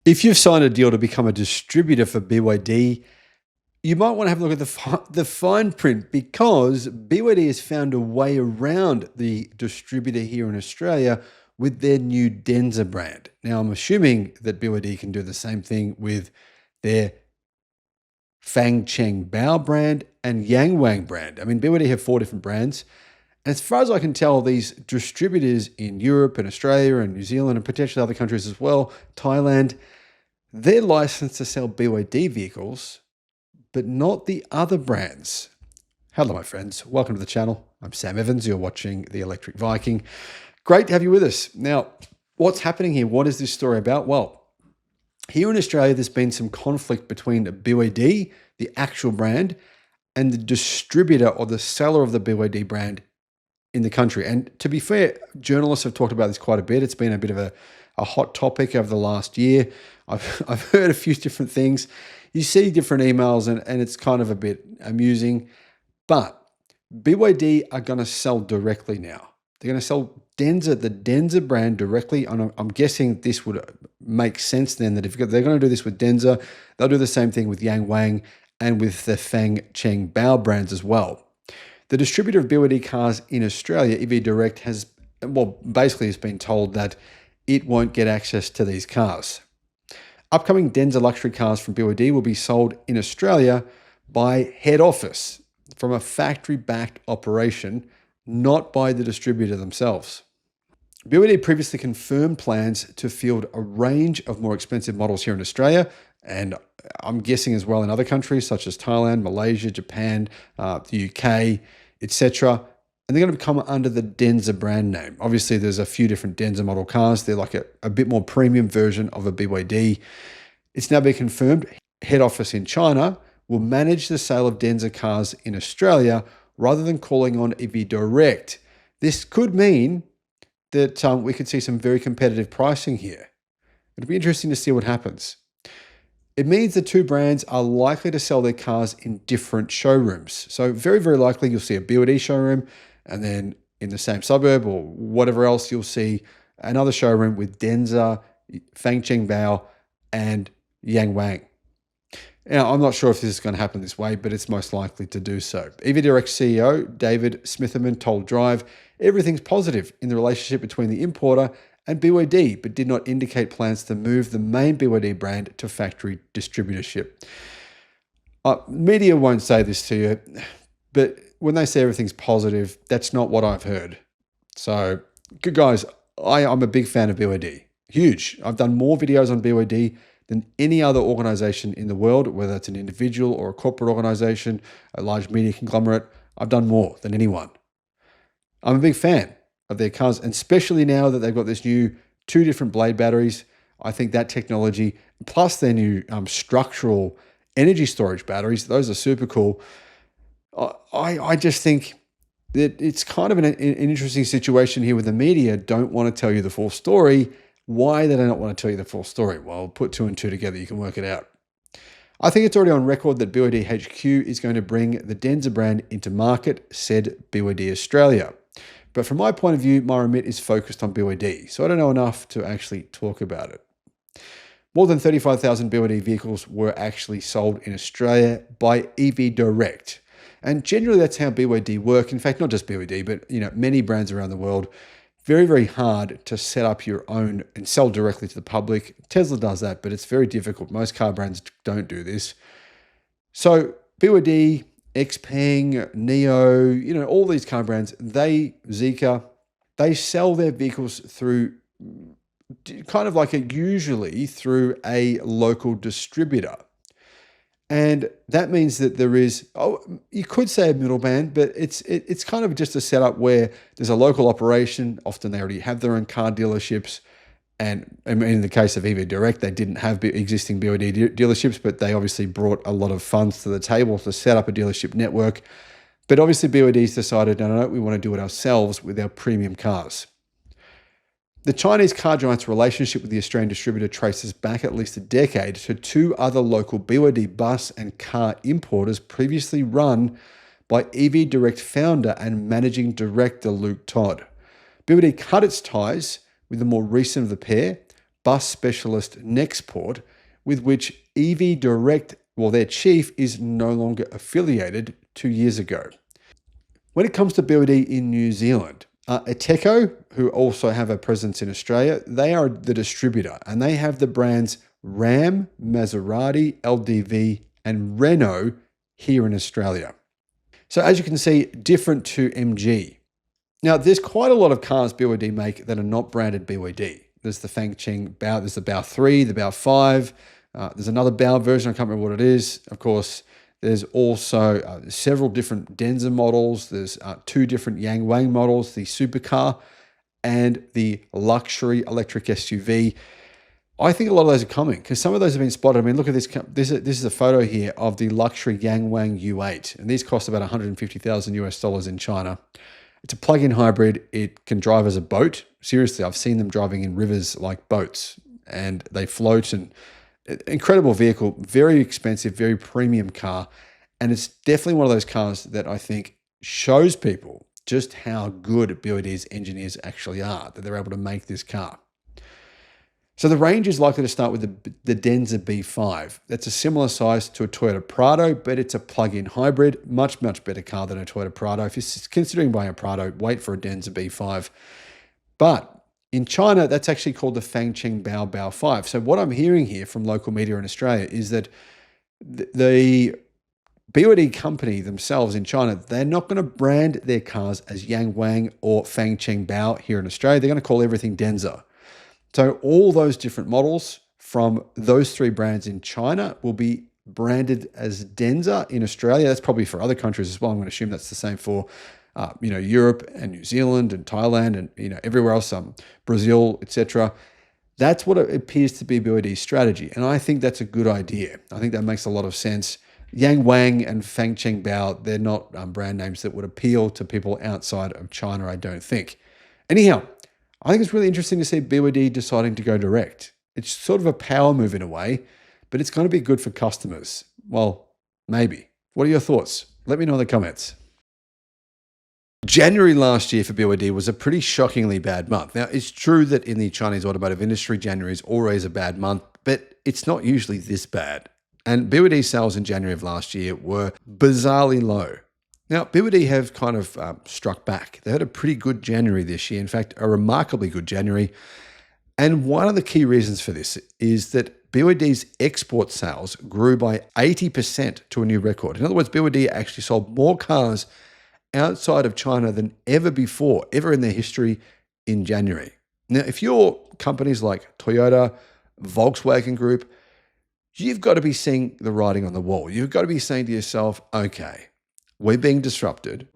If you've signed a deal to become a distributor for BYD, you might want to have a look at the fine print because BYD has found a way around the distributor here in Australia with their new Denza brand. Now, I'm assuming that BYD can do the same thing with their Fang Cheng Bao brand and Yang Wang brand. I mean, BYD have 4 different brands. And as far as I can tell, these distributors in Europe and Australia and New Zealand and potentially other countries as well, Thailand, they're licensed to sell BYD vehicles, but not the other brands. Hello, my friends. Welcome to the channel. I'm Sam Evans. You're watching the Electric Viking. Great to have you with us. Now, what's happening here? What is this story about? Well, here in Australia, there's been some conflict between BYD, the actual brand, and the distributor or the seller of the BYD brand in the country. And to be fair, journalists have talked about this quite a bit. It's been a bit of a hot topic over the last year. I've heard a few different things. You see different emails and it's kind of a bit amusing. But BYD are going to sell directly now. They're going to sell Denza, the Denza brand directly. And I'm guessing this would make sense then that if they're going to do this with Denza, they'll do the same thing with Yang Wang and with the Fang Cheng Bao brands as well. The distributor of BYD cars in Australia, EV Direct, has been told that it won't get access to these cars. Upcoming Denza luxury cars from BYD will be sold in Australia by head office from a factory-backed operation, not by the distributor themselves. BYD previously confirmed plans to field a range of more expensive models here in Australia, and I'm guessing as well in other countries such as Thailand, Malaysia, Japan, the UK, etc. And they're going to come under the Denza brand name. Obviously, there's a few different Denza model cars. They're like a bit more premium version of a BYD. It's now been confirmed head office in China will manage the sale of Denza cars in Australia rather than calling on EV Direct. This could mean that we could see some very competitive pricing here. It'll be interesting to see what happens. It means the two brands are likely to sell their cars in different showrooms. So very, very likely you'll see a BYD showroom, and then in the same suburb or whatever else, you'll see another showroom with Denza, Fang Cheng Bao, and Yang Wang. Now, I'm not sure if this is going to happen this way, but it's most likely to do so. EV Direct CEO David Smitherman told Drive, everything's positive in the relationship between the importer and BYD, but did not indicate plans to move the main BYD brand to factory distributorship. Media won't say this to you, but when they say everything's positive, that's not what I've heard. So, good guys, I'm a big fan of BYD. Huge. I've done more videos on BYD than any other organization in the world, whether it's an individual or a corporate organization, a large media conglomerate. I've done more than anyone. I'm a big fan of their cars, and especially now that they've got this new 2 different blade batteries. I think that technology, plus their new structural energy storage batteries, those are super cool. I just think that it's kind of an interesting situation here with the media. Don't want to tell you the full story. Why do they not want to tell you the full story? Well, put 2 and 2 together, you can work it out. I think it's already on record that BYD HQ is going to bring the Denza brand into market, said BYD Australia. But from my point of view, my remit is focused on BYD, so I don't know enough to actually talk about it. More than 35,000 BYD vehicles were actually sold in Australia by EV Direct. And generally that's how BYD work. In fact, not just BYD, but many brands around the world. Very, very hard to set up your own and sell directly to the public. Tesla does that, but it's very difficult. Most car brands don't do this. So BYD, XPeng, NIO, all these car brands, Zeekr, they sell their vehicles through kind of like usually through a local distributor. And that means that there is, you could say a middleman, but it's kind of just a setup where there's a local operation. Often they already have their own car dealerships. And in the case of EV Direct, they didn't have existing BYD dealerships, but they obviously brought a lot of funds to the table to set up a dealership network. But obviously BYD's decided, no, we want to do it ourselves with our premium cars. The Chinese car giant's relationship with the Australian distributor traces back at least a decade to 2 other local BYD bus and car importers previously run by EV Direct founder and managing director Luke Todd. BYD cut its ties with the more recent of the pair, bus specialist Nexport, with which EV Direct, well, their chief is no longer affiliated 2 years ago. When it comes to BYD in New Zealand, Ateco, who also have a presence in Australia, they are the distributor and they have the brands Ram, Maserati, LDV, and Renault here in Australia. So as you can see, different to MG. Now, there's quite a lot of cars BYD make that are not branded BYD. There's the Fang Cheng Bao, there's the Bao 3, the Bao 5. There's another Bao version, I can't remember what it is. Of course, there's also several different Denza models. There's 2 different Yang Wang models, the supercar and the luxury electric SUV. I think a lot of those are coming because some of those have been spotted. I mean, look at this. This is a photo here of the luxury Yang Wang U8, and these cost about $150,000 in China. It's a plug-in hybrid. It can drive as a boat. Seriously, I've seen them driving in rivers like boats, and they float. And incredible vehicle, very expensive, very premium car, and it's definitely one of those cars that I think shows people just how good BYD's engineers actually are, that they're able to make this car. So the range is likely to start with the Denza B5. That's a similar size to a Toyota Prado, but it's a plug-in hybrid. Much, much better car than a Toyota Prado. If you're considering buying a Prado, wait for a Denza B5. But in China, that's actually called the Fang Cheng Bao Bao 5. So what I'm hearing here from local media in Australia is that the BYD company themselves in China, they're not going to brand their cars as Yang Wang or Fang Cheng Bao here in Australia. They're going to call everything Denza. So all those different models from those 3 brands in China will be branded as Denza in Australia. That's probably for other countries as well. I'm going to assume that's the same for Europe and New Zealand and Thailand and everywhere else, Brazil, etc. That's what it appears to be BYD's strategy, and I think that's a good idea. I think that makes a lot of sense. Yang Wang and Fang Cheng Bao, they're not brand names that would appeal to people outside of China, I don't think. Anyhow, I think it's really interesting to see BYD deciding to go direct. It's sort of a power move in a way, but it's going to be good for customers. Well, maybe. What are your thoughts? Let me know in the comments. January last year for BYD was a pretty shockingly bad month. Now, it's true that in the Chinese automotive industry, January is always a bad month, but it's not usually this bad. And BYD sales in January of last year were bizarrely low. Now, BYD have kind of struck back. They had a pretty good January this year. In fact, a remarkably good January. And one of the key reasons for this is that BYD's export sales grew by 80% to a new record. In other words, BYD actually sold more cars outside of China than ever before, ever in their history in January. Now, if you're companies like Toyota, Volkswagen Group, you've got to be seeing the writing on the wall. You've got to be saying to yourself, okay, we're being disrupted.